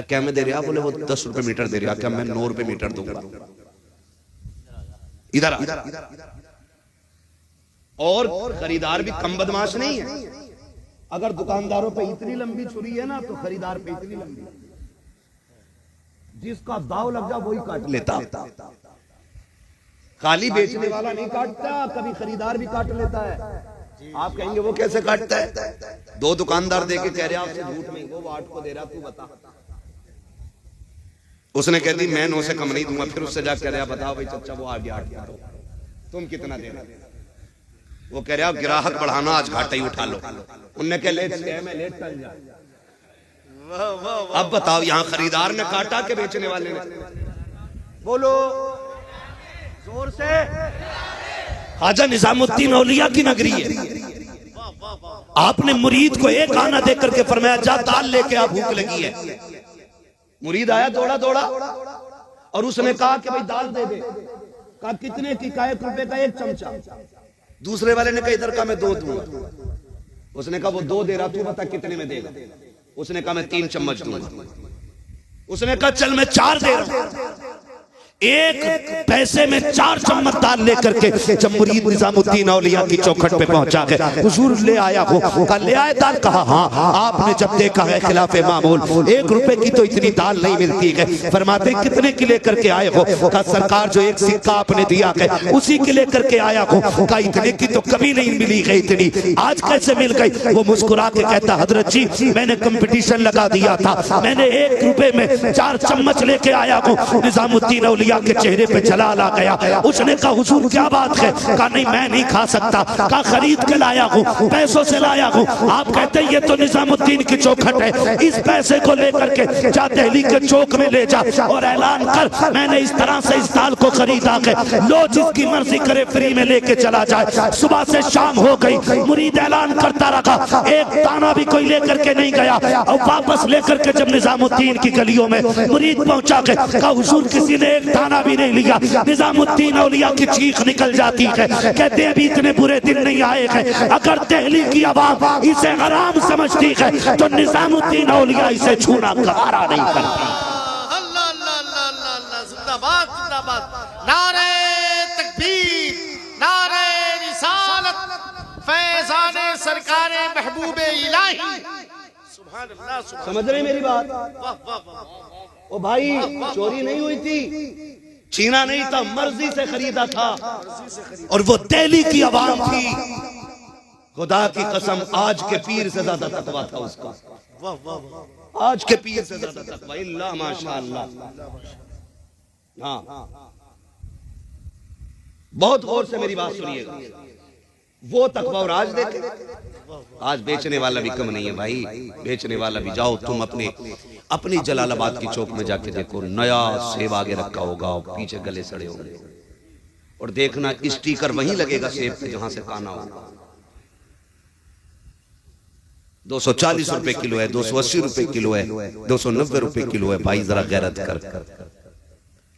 क्या मैं दे रहा? बोले वो 10 रुपए मीटर दे रहा। क्या मैं 9 रुपए मीटर दूंगा? इधर और खरीदार भी कम बदमाश नहीं है। अगर दुकानदारों पे इतनी लंबी छुरी है ना तो खरीदार पे इतनी लंबी, जिसका दाव लग जा वही काट लेता। खाली बेचने वाला नहीं काटता, कभी खरीदार भी काट लेता है। आप कहेंगे वो कैसे काटता है? 2 दुकानदार देके कह रहे आपसे झूठ नहीं, वो 8 को दे रहा, तू बता। उसने कह दी मैं 9 से कम नहीं दूंगा। फिर उससे जाकर कह रहा बताओ भाई चचा वो आ गया 8 दो, तुम कितना दे रहे? वो कह रहा ग्राहक बढ़ाना, आज घाटा ही उठा लो। उनने कह लेट मैं लेट चल जा। अब बताओ यहाँ खरीदार ने काटा के बेचने वाले ने? बोलो जोर से। ख्वाजा निजामुद्दीन औलिया की नगरी है। आपने मुरीद को एक आना देकर करके फरमाया जा दाल लेके आ, भूख लगी है। मुरीद आया दौड़ा दौड़ा और उसने कहा कि भाई दाल दे दे। कहा कितने की? का 1 रुपए का 1 चमचा। दूसरे वाले ने कहा इधर का मैं 2 दूंगा। उसने कहा वो 2 दे रहा, तू बता कितने में देगा? उसने कहा मैं 3 चम्मच दूंगा। उसने कहा चल मैं 4 दे रहा हूं। 1 पैसे में 4 चम्मच दाल लेकर के जब मुरीद निजामुद्दीन औलिया की चौखट पे पहुंचा है, हुजूर ले आया हो? कहा ले आए दाल? कहा हाँ। आपने जब देखा है खिलाफे मामूल 1 रुपए की तो इतनी दाल नहीं मिलती है। फरमाते कितने की लेकर के आए हो? कहा सरकार जो 1 सिक्का आपने दिया है उसी के लेकर के आया हो। कहा इतने की तो कभी नहीं मिली है, इतनी आज कैसे मिल गई? वो मुस्कुरा के कहता हजरत जी मैंने कंपटीशन लगा दिया था, मैंने 1 रुपए में 4 चम्मच लेके आया हूँ। निजामुद्दीन औलिया के चेहरे पे जलाल आ गया। उसने कहा हुजूर क्या बात है? कहा नहीं मैं नहीं खा सकता। कहा खरीद के लाया हूँ, पैसों से लाया हूँ। आप कहते हैं ये तो निजामुद्दीन की चौखट है, इस पैसे को लेकर के जा दिल्ली के चौक में ले जा और ऐलान कर मैंने इस तरह से इस दाल को खरीदा है, लो जिसकी मर्जी करे फ्री में लेके चला जाए। सुबह से शाम हो गई, मुरीद ऐलान करता रहा, एक दाना भी कोई लेकर के नहीं गया। और वापस लेकर के जब निजामुद्दीन की गलियों में मुरीद पहुंचा के कहा हुजूर किसी ने एक दाना भी नहीं लिया। निजामुद्दीन औलिया की चीख निकल जाती है, कहते हैं अभी इतने बुरे दिन नहीं आए हैं। अगर दिल्ली की आवाम इसे हराम समझती है तो निजामुद्दीन औलिया इसे छूना गवारा नहीं करती। अल्लाह अल्लाह अल्लाह अल्लाह, जिंदाबाद जिंदाबाद। नारे तकबीर, नारे रिसालत, फैज़ाने सरकारे महबूबे इलाही। सुभान अल्लाह, समझ रहे मेरी बात? ओ भाई चोरी नहीं हुई थी, छीना नहीं था, मर्जी से खरीदा था। और वो दिल्ली की आवाम थी, खुदा की कसम आज के पीर से ज्यादा तकवा था उसका। वाह वाह वाह, आज के पीर से ज्यादा तकवा, इल्ला माशाअल्लाह। हाँ, बहुत गौर से मेरी बात सुनिएगा। वो तकवा और आज देखे, आज बेचने वाला भी कम नहीं है भाई, बेचने वाला भी। जाओ तुम अपनी जलालाबाद की चौक में जाके देखो, नया सेब आगे रखा होगा और पीछे गले सड़े होंगे, और देखना स्टिकर वहीं लगेगा सेब पे जहां से काना होगा। 240 रुपए किलो है, 280 रुपए किलो है, 290 रुपए किलो है। भाई जरा गैरत कर।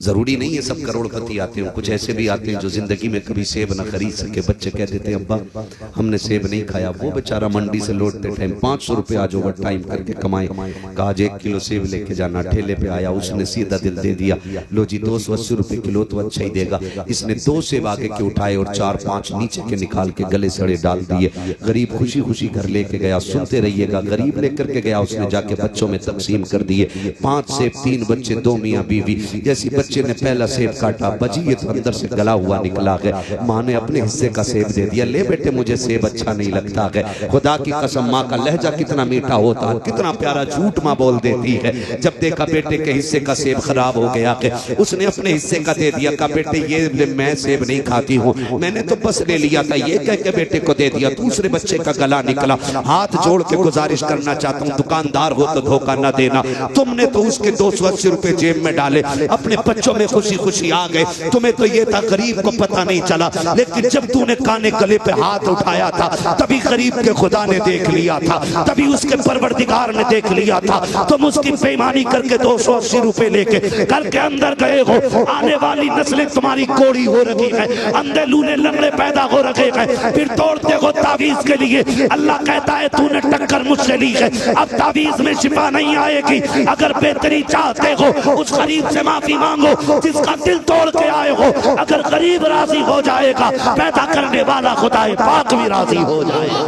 जरूरी नहीं है सब करोड़पति आते हो, कुछ ऐसे भी आते हैं जो जिंदगी में कभी सेब ना खरीद सके। बच्चे कह देते हैं अब्बा हमने सेब नहीं खाया। वो बेचारा मंडी से लौटते टाइम 500 रुपए आज ओवर टाइम करके कमाए। कहा आज 1 किलो सेब लेके जाना। ठेले पे आया, उसने सीधा दिल दे दिया, लो जी 280 रुपए किलो तो अच्छा ही देगा। इसने 2 सेब आगे के उठाए और 4-5 नीचे के निकाल के गले सड़े डाल दिए। गरीब खुशी खुशी घर लेके गया। सुनते रहिएगा, गरीब लेकर के गया, उसने जाके बच्चों में तकसीम कर दिए। 5 सेब 3 बच्चे 2 मियाँ बीवी। जैसी बच्चे ने पहला सेब काटा, बजी ये तो अंदर से गला हुआ निकला है। माँ ने अपने हिस्से का सेब दे दिया, ले बेटे मुझे सेब अच्छा नहीं लगता है। खुदा की कसम माँ का लहजा कितना मीठा होता है, कितना प्यारा झूठ माँ बोल देती है। जब देखा बेटे के हिस्से का सेब खराब हो गया है, उसने अपने हिस्से का दे दिया। कहा बेटे ये मैं सेब नहीं खाती हूँ, मैंने तो बस ले लिया था, ये कह के बेटे को दे दिया। दूसरे बच्चे का गला निकला। हाथ जोड़ के गुजारिश करना चाहता हूँ, दुकानदार हो तो धोखा न देना। तुमने तो उसके 280 रुपए जेब में डाले, अपने बच्चों में खुशी खुशी आ गए। तुम्हें तो ये था गरीब को पता नहीं चला, लेकिन जब तूने काने गले पे हाथ उठाया था तभी गरीब के खुदा ने देख लिया था, तभी उसके परवरदिगार ने देख लिया था। तुम उसकी बेईमानी करके 280 रुपए लेके घर के अंदर गए हो। आने वाली नस्लें तुम्हारी कोड़ी हो रही है, अंधे लूले लंगड़े पैदा हो रहे हैं, फिर तोड़ते हो तावीज के लिए। अल्लाह कहता है तूने टक्कर मुझसे ली है, अब तावीज में शिफा नहीं आएगी। अगर बेहतरी चाहते हो उस गरीब से माफी मांगो जिसका दिल तोड़ के आए हो। अगर गरीब राजी हो जाएगा, पैदा करने वाला खुदा पाक भी राजी हो जाएगा।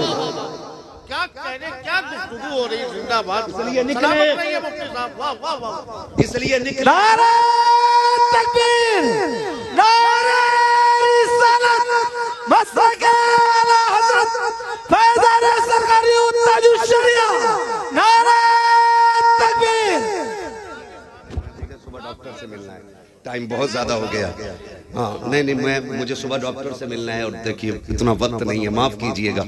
क्या कहने, क्या गुफ्तगू हो रही है। जिंदाबाद, इसलिए निकले, सलामत रहिए मुफ्ती साहब। वाह वाह वाह, इसलिए निकले। नारे तकबीर, नारे रिसालत, मसके आला हजरत फैज़ान सरकारी ताजुश शरिया। नारे तकबीर। सुबह डॉक्टर से मिलना है, टाइम बहुत ज्यादा हो गया। हाँ नहीं मुझे सुबह डॉक्टर से मिलना है, और देखिए इतना वक्त नहीं है, माफ कीजिएगा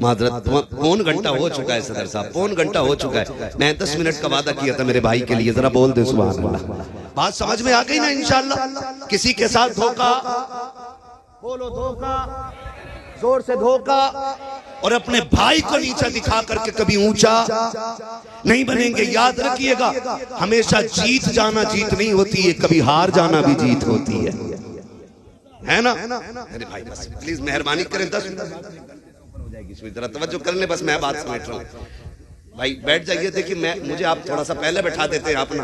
मादरत। 1 घंटा हो चुका है सदर साहब, 1 घंटा हो चुका है। मैं 10 मिनट का वादा किया था मेरे भाई के लिए, जरा बोल दे सुभान अल्लाह। बात समझ में आ गई ना इंशाअल्लाह। किसी के साथ धोखा, बोलो धोखा, जोर से धोखा, और अपने भाई को नीचा दिखा करके कभी ऊंचा नहीं बनेंगे। याद रखिएगा, हमेशा जीत जाना जीत नहीं होती है, कभी हार जाना भी जीत होती है ना। अरे भाई बस प्लीज मेहरबानी करें, 10 मिनट हो जाएगी, जरा तवज्जो कर ले, बस मैं बात समेट रहा हूँ। भाई बैठ जाइए। देखिए मुझे आप थोड़ा सा पहले बैठा देते हैं अपना,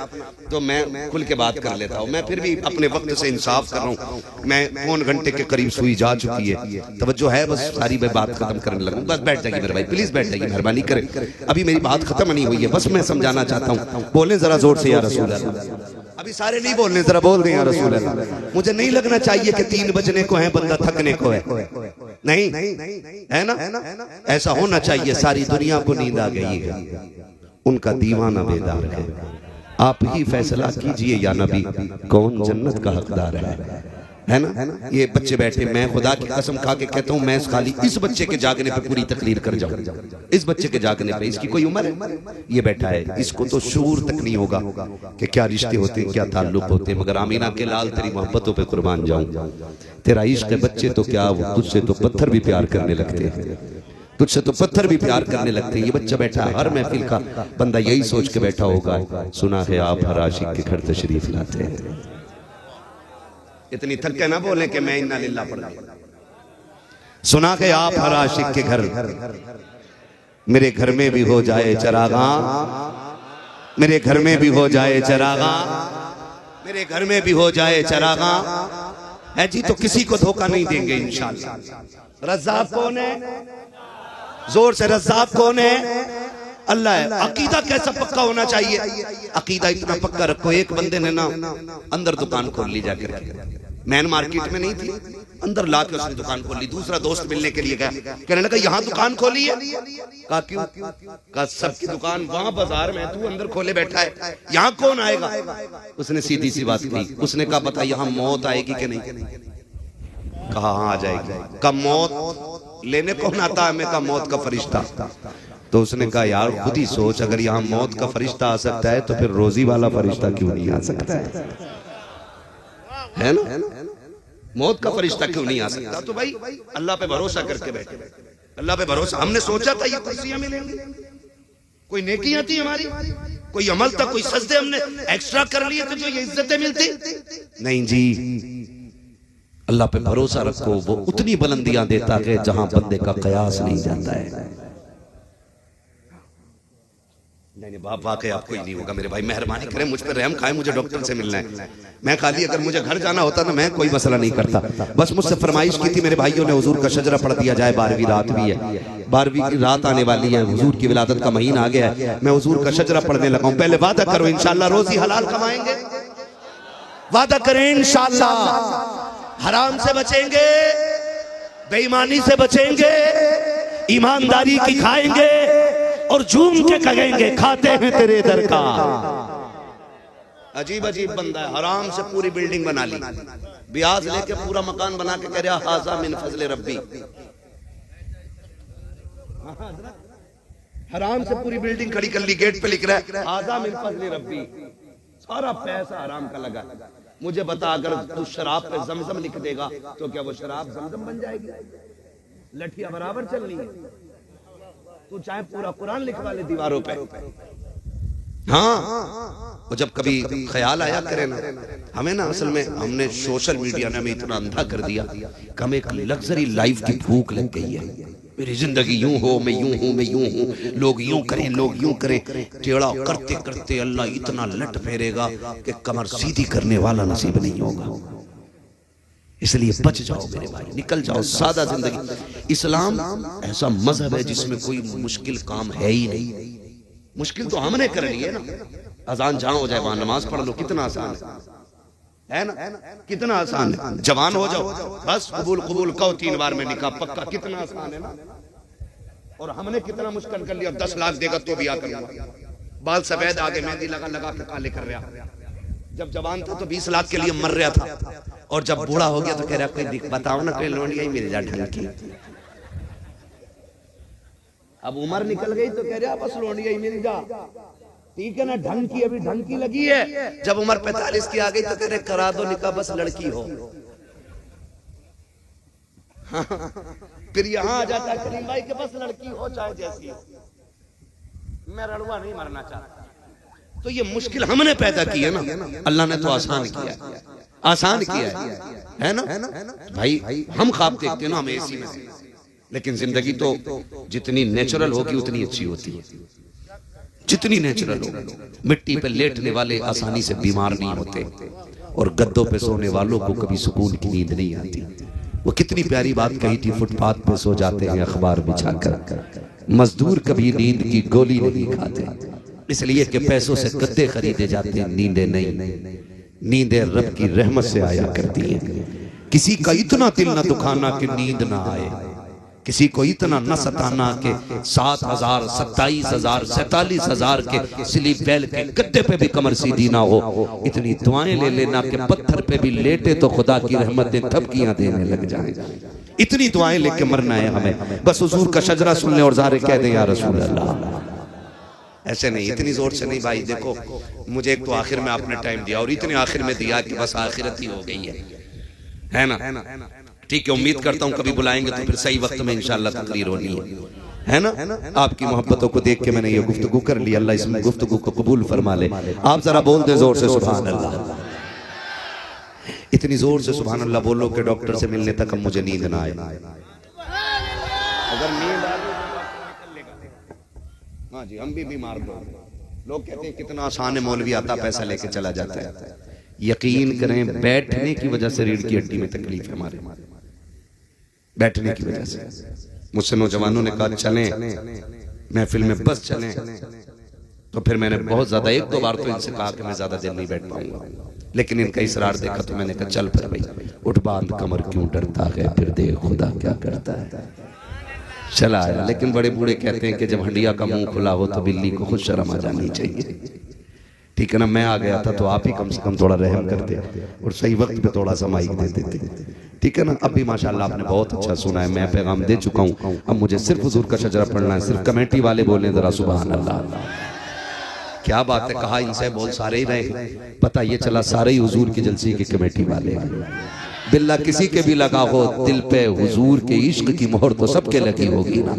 तो मैं खुल के बात कर लेता हूँ। मैं फिर भी अपने वक्त से इंसाफ कर रहा हूँ। मैं 1 घंटे के करीब सुई जा चुकी है, तवज्जो है, बस सारी मैं बात खत्म करने लगूँ। बस बैठ जाइए मेरे भाई, प्लीज बैठ जाइए, मेहरबानी करें। अभी मेरी बात खत्म नहीं हुई है, बस मैं समझाना चाहता हूँ। बोले जरा जोर से या रसूल अल्लाह। अभी सारे नहीं बोलने, जरा बोल दें या रसूल अल्लाह। मुझे नहीं लगना चाहिए कि 3 बजने को है, बंदा थकने को है, नहीं है ना। ऐसा होना चाहिए सारी दुनिया को नींद आ गई है, उनका दीवाना बेदार है। आप ही फैसला कीजिए या नबी, कौन जन्नत का हकदार है ना। ये बच्चे बैठे, मैं खुदा की कसम खा के कहता हूँ, मैं खाली इस बच्चे के जागने पे पूरी तकरीर कर जाऊं। इस बच्चे के जागने पे, इसकी कोई उम्र है, ये बैठा है, इसको तो शूर तक नहीं होगा कि क्या रिश्ते होते हैं, क्या ताल्लुक होते हैं। मगर आमीना के लाल तेरी मोहब्बतों पे कुर्बान जाऊं, तेरा इश्क है बच्चे तो क्या, तुझसे तो पत्थर भी प्यार करने लगते हैं, तुझसे तो पत्थर भी प्यार करने लगते हैं। ये बच्चा बैठा है, हर महफिल का बंदा यही सोच के बैठा होगा, सुना है आप हर आशिक के घर तशरीफ लाते हैं। इतनी थक के ना बोले कि मैं इन्ना लिल्लाह पढ़ गया। सुना के आप हर आशिक के घर, मेरे घर में भी हो जाए चरागा, मेरे घर में भी हो जाए चरागा, मेरे घर में भी हो जाए चरागा है जी। तो किसी को धोखा नहीं देंगे इंशाअल्लाह। रज़्ज़ाक़ कौन है? जोर से रज़्ज़ाक़ कौन है? अल्लाह है। अकीदा कैसा पक्का होना चाहिए? अकीदा इतना पक्का रखो, एक बंदे ने ना अंदर दुकान खोल ली जाकर, मैन मार्केट में नहीं थी, अंदर ला के उसने दुकान खोल ली। दूसरा दोस्त मिलने के लिए गया, कहने लगा यहाँ दुकान खोली है। कहा क्यों? कहा सबकी दुकान वहां बाजार में, तू अंदर खोले बैठा है, यहाँ कौन आएगा? उसने सीधी सी बात की, उसने कहा बता यहाँ मौत आएगी कि नहीं? कहा हाँ आ जाएगी। कहा मौत लेने कौन आता है? मैं कहा मौत का फरिश्ता। तो उसने कहा यार खुद ही सोच, अगर यहाँ मौत का फरिश्ता आ सकता है तो फिर रोजी वाला फरिश्ता क्यों नहीं आ सकता है ना? मौत का फरिश्ता क्यों नहीं आ सकता? तो भाई अल्लाह पे भरोसा करके बैठे, अल्लाह पे भरोसा। हमने सोचा था ये कुर्सियां मिलेंगी, कोई नेकियां थी हमारी, कोई अमल था, कोई सजदे हमने एक्स्ट्रा कर लिए तो जो ये इज्जतें मिलती नहीं जी। अल्लाह पे भरोसा रखो, वो उतनी बुलंदियां देता है जहां बंदे का कयास नहीं जाता है। नहीं बाप वाकई आपको ही नहीं होगा मेरे भाई, मेहरबानी करें मुझ पर रहम खाए, मुझे डॉक्टर से मिलना है। मैं खाली अगर मुझे घर जाना होता ना मैं कोई मसला नहीं करता, बस मुझसे फरमाइश की थी मेरे भाइयों ने हुजूर का शजरा पढ़ दिया जाए। 12वीं रात भी है, 12वीं की रात आने वाली है, हुजूर की विलादत का महीना आ गया है, मैं हुजूर का शजरा पढ़ने लगा हूं। पहले वादा करो इंशाअल्लाह रोजी हलाल कमाएंगे, वादा करें इंशाअल्लाह हराम से बचेंगे, बेईमानी से बचेंगे, ईमानदारी की खाएंगे और झूम के कहेंगे खाते हैं तेरे दर का। अजीब अजीब बंदा है, हराम से पूरी बिल्डिंग बना ली, ब्याज लेके पूरा मकान बना के कह रहा हाजा मिन फजले रब्बी। हराम से पूरी बिल्डिंग खड़ी कर ली, गेट पे लिख रहा है हाजा मिन फजले रब्बी, सारा पैसा हराम का लगा। मुझे बता अगर तू शराब पे जमजम लिख देगा तो क्या वो शराब जमजम बन जाएगी? लठिया बराबर चलनी है। तू चाहे पूरा कुरान लिखवा ले दीवारों पे। हाँ, वो जब कभी ख्याल आया करे ना हमें ना, असल में हमने सोशल मीडिया ने हमें इतना अंधा कर दिया कि हमें एक लग्जरी लाइफ की भूख लग गई है। मेरी जिंदगी यूं हो, मैं यूं हूं, मैं यूं हूं, लोग यूं करें, लोग यूं करें। टेढ़ा करते करते अल्लाह इतना लट फेरेगा कि कमर सीधी करने वाला नसीब नहीं होगा। इसलिए बच जाओ मेरे भाई, निकल जाओ सादा जिंदगी। इस्लाम ऐसा मजहब है जिसमें कोई मुश्किल काम है ही नहीं। मुश्किल तो हमने कर ली है ना, अजान जहां हो जाए वहां नमाज पढ़ लो, कितना आसान है ना, कितना आसान है। जवान हो जाओ बस कबूल कबूल कहो 3 बार में निकाह पक्का, कितना आसान है ना। और हमने कितना मुश्किल कर लिया, 10 लाख देगा तो भी आ करूंगा। बाल सफेद आगे मेहंदी लगा लगा के काले कर रहा। जब जवान था तो 20 लाख के लिए मर रहा था, और जब बूढ़ा हो गया तो कह रहा कोई बताओ ना कोई लोनिया ही मिल जा ढंग की। अब उम्र निकल गई तो कह रहा बस लोनिया ही मिल जा, ठीक है ना, ढंग की अभी ढंग की लगी है। जब उम्र 45 की आ गई तो कह रहे करा दो निकाह बस लड़की हो। फिर यहाँ आ जाता करीम भाई के बस लड़की हो चाहे जैसी हो, मैं रड़ुआ नहीं मरना चाहता। तो ये मुश्किल हमने पैदा की है ना, अल्लाह ने तो आसान किया, आसान किया है ना भाई। हम ख्वाब देखते हैं ना हम एसी में, लेकिन जिंदगी तो जितनी नेचुरल होगी उतनी अच्छी होती है, जितनी नेचुरल हो। मिट्टी पे लेटने वाले आसानी से बीमार नहीं होते, और गद्दों पे सोने वालों को कभी सुकून की नींद नहीं आती। वो कितनी प्यारी बात कही थी, फुटपाथ पे सो जाते हैं अखबार बिछाकर, मजदूर कभी नींद की गोली नहीं खाते, इसलिए कि पैसों से गद्दे खरीदे जाते हैं, नींदें नहीं। नींदें रब की रहमत से आया करती हैं। किसी का इतना दिल न दुखाना कि नींद ना आए, किसी को इतना न सताना कि 7,000 27,000 47,000 के स्लीप वेल के गद्दे पे भी कमर सीधी ना हो। इतनी दुआएं ले लेना कि पत्थर पे भी लेटे तो खुदा की रहमतें थपकियां देने लग जाए। इतनी दुआएं लेके मरना है हमें, बस हुजूर का शजरा सुन ले और ज़ारे कह दे या रसूल अल्लाह। ऐसे नहीं, इतनी जोर से नहीं भाई। देखो मुझे एक तो आखिर में आपने टाइम दिया और इतने आखिर में दिया कि बस आखिरत ही हो गई है ना। ठीक है, उम्मीद करता हूँ कभी बुलाएंगे तो फिर सही वक्त में इंशाल्लाह तकरीर होनी है ना। आपकी मोहब्बतों को देख के मैंने ये गुफ्तगू कर ली, अल्लाह इसमें गुफ्तगू को कबूल फरमा ले। आप जरा बोल दे जोर से सुभान अल्लाह। इतनी जोर से सुभान अल्लाह बोलो कि डॉक्टर से मिलने तक अब मुझे नींद ना आए। अगर नींद आ हाँ जी हम भी बीमार लोग कहते हैं कितना आसान है, मौलवी आता पैसा लेके चला जाता है। यकीन करें बैठने की वजह से रीढ़ की हड्डी में तकलीफ है हमारे, बैठने की वजह से। मुझसे नौजवानों ने कहा चलें, महफिल में बस चलें, तो फिर मैंने बहुत ज्यादा 1-2 बार तो इनसे कहा कि मैं ज्यादा देर नहीं बैठ पाऊंगा, लेकिन इनका इसरार देखा तो मैंने कहा चल फिर भाई उठ बांध कमर, क्यों डरता है, फिर देख खुदा क्या करता है। चला आया। लेकिन बड़े बूढ़े कहते हैं कि जब हंडिया का मुंह खुला हो तो बिल्ली को खुद शर्म आ जानी चाहिए। ठीक है ना, मैं आ गया था तो आप ही कम से कम थोड़ा रहम करते और सही वक्त पे थोड़ा सा माइक दे देते। ठीक है ना, अब भी माशाल्लाह आपने बहुत अच्छा सुना है, मैं पैगाम दे चुका हूँ। अब मुझे सिर्फ हुजूर का शजरा पढ़ना है। सिर्फ कमेटी वाले बोले जरा सुभान अल्लाह। क्या बात है, कहा इनसे बोल सारे ही रहे, पता ये चला सारे ही हुजूर की जलसी की कमेटी वाले। बिल्ला किसी के भी लगा हो दिल पे हुजूर के इश्क की मोहर तो सबके लगी होगी ना।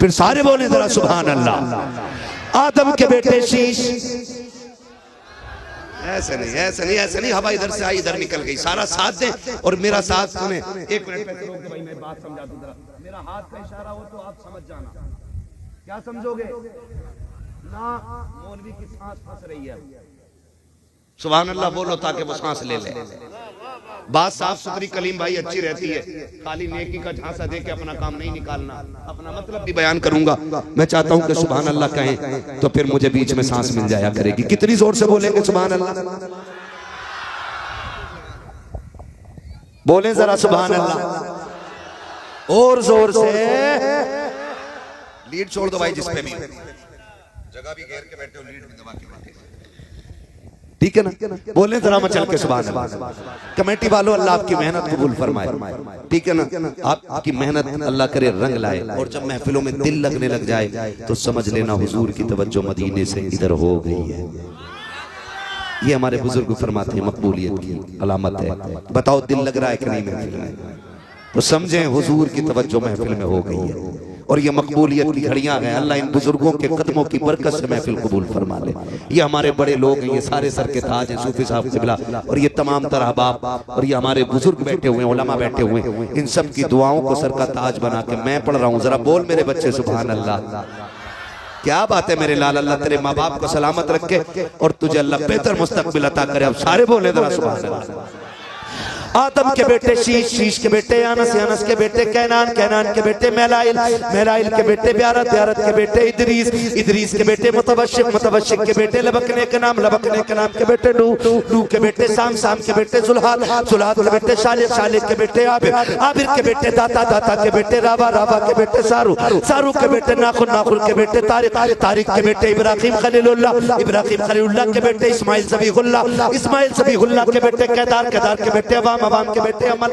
फिर सारे बोले जरा सुभान अल्लाह। आदम के बेटे शीश, ऐसे नहीं ऐसे नहीं ऐसे नहीं, हवा इधर से आई इधर निकल गई। सारा साथ दे और मेरा साथ सुने। 1 मिनट पैसे रोक दे भाई, मैं बात समझा दूं जरा। मेरा हाथ का इशारा हो तो आप समझ जाना। क्या समझोगे ना, मौलवी की सांस फंस रही है। सुभान अल्लाह बोलो ताकि वो सांस ले ले। बात साफ सुथरी कलीम भाई अच्छी रहती है, खाली नेकी का झांसा दे के अपना काम नहीं निकालना। अपना मतलब भी बयान करूंगा। मैं चाहता हूं कि सुभान अल्लाह कहें तो फिर मुझे बीच में सांस मिल जाया करेगी। कितनी जोर से बोलेंगे सुभान अल्लाह? बोले जरा सुभान अल्लाह और जोर से। लीड छोड़ दो भाई, जिस पे भी जगह भी घेर के बैठे हो लीड में दबा के बैठे। ठीक है ना, बोले जरा मचल के सुभान अल्लाह। कमेटी वालों अल्लाह आपकी मेहनत कबूल फरमाए। ठीक है ना, आपकी मेहनत अल्लाह करे रंग लाए। और जब महफिलों में दिल लगने लग जाए तो समझ लेना हुजूर की तवज्जो मदीने से इधर हो गई है। ये हमारे बुजुर्ग फरमाते हैं मकबूलियत की अलामत है। बताओ दिल लग रहा है कि नहीं महफिल में, तो समझें हुजूर की तवज्जो महफिल में हो गई है। और ये मकबूलियत की घड़ियां हैं। अल्लाह इन बुजुर्गों के कदमों की बरकत से महफिल कबूल फरमा ले। ये हमारे बड़े लोग हैं, ये सारे सर के ताज हैं, सूफी साहब क़िबला और ये तमाम तरह बाप और ये हमारे बुजुर्ग बैठे हुए हैं, उलमा बैठे हुए हैं। इन सब की दुआओं को सर का ताज बना के मैं पढ़ रहा हूँ। जरा बोल मेरे बच्चे सुभान अल्लाह। क्या बात है मेरे लाल, अल्लाह तेरे माँ बाप को सलामत रखे और तुझे अल्लाह बेहतर मुस्तकबिल अता करे। अब सारे बोले जरा सुभान अल्लाह। आदम के बेटे शीश, शीश के बेटे अनस, अनस के बेटे कैनान, कैनान के बेटे मेलाइल, मेलाइल के बेटे ब्यारत, ब्यारत के बेटे इदरीस, इदरीस के बेटे मुतवशिक, मुतवशिक के बेटे लबकने के नाम, लबकने के नाम के बेटे नूह, नूह के बेटे साम, साम के बेटे जुल्हाद, जुल्हाद के बेटे शालिक, शालिक के बेटे आबिर, आबिर के बेटे दाता, दाता के बेटे रावा, रावा के बेटे सारू, सारू के बेटे नाखुन, नाखुन के बेटे तारिक, तारिक के बेटे इब्राहिम खलीलुल्लाह, इब्राहिम खलीलुल्लाह के बेटे इस्माइल ज़बीहुल्लाह, इस्माइल ज़बीहुल्लाह के बेटे केदार, केदार के बेटे अवाम, अवाम के बेटे अमल,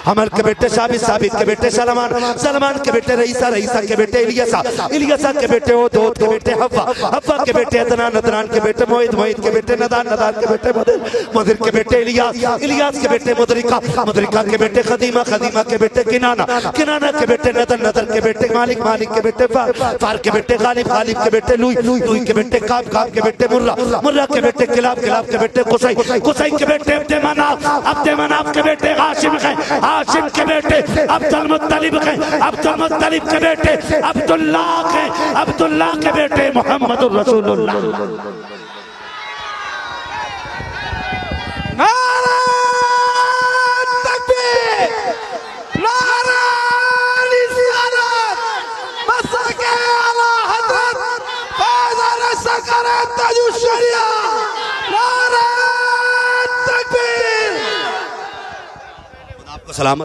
अमल के बेटे साबित, साबित के बेटे सलमान, सलमान के बेटे रईसा, रईसा के बेटे इलियासा, इलियासा के बेटे ओदोद के बेटे हव्वा, हव्वा के बेटे अदनान, अदनान के बेटे मोहित, मोहित के बेटे नदान, नदान के बेटे मदिर, मदिर के बेटे इलियास, इलियास के बेटे मुदरिका, मुदरिका के बेटे खदीमा, खदीमा के बेटे किनाना, किनाना के बेटे नदर, नदर के बेटे मालिक, मालिक के बेटे फार, फार के बेटे गालिब, गालिब के बेटे लुई, लुई के बेटे काब, काब के बेटे मुर्रा, मुर्रा के बेटे किलाब, किलाब के बेटे कुसै, कुसै के बेटे अब्दे मनाफ, अब्दे मनाफ के बेटे हाशिम है, हाशिम के बेटे अब्दुल मुत्तलिब है, अब्दुल मुत्तलिब के बेटे अब्दुल्लाह है, अब्दुल्लाह के बेटे मोहम्मदुर रसूलुल्लाह। नारा तकबीर, नारा रिसालत, मसके आला हज़रत फैज़ सकरात ताजुश शरिया। नारा तकबीर। आपको सलामत।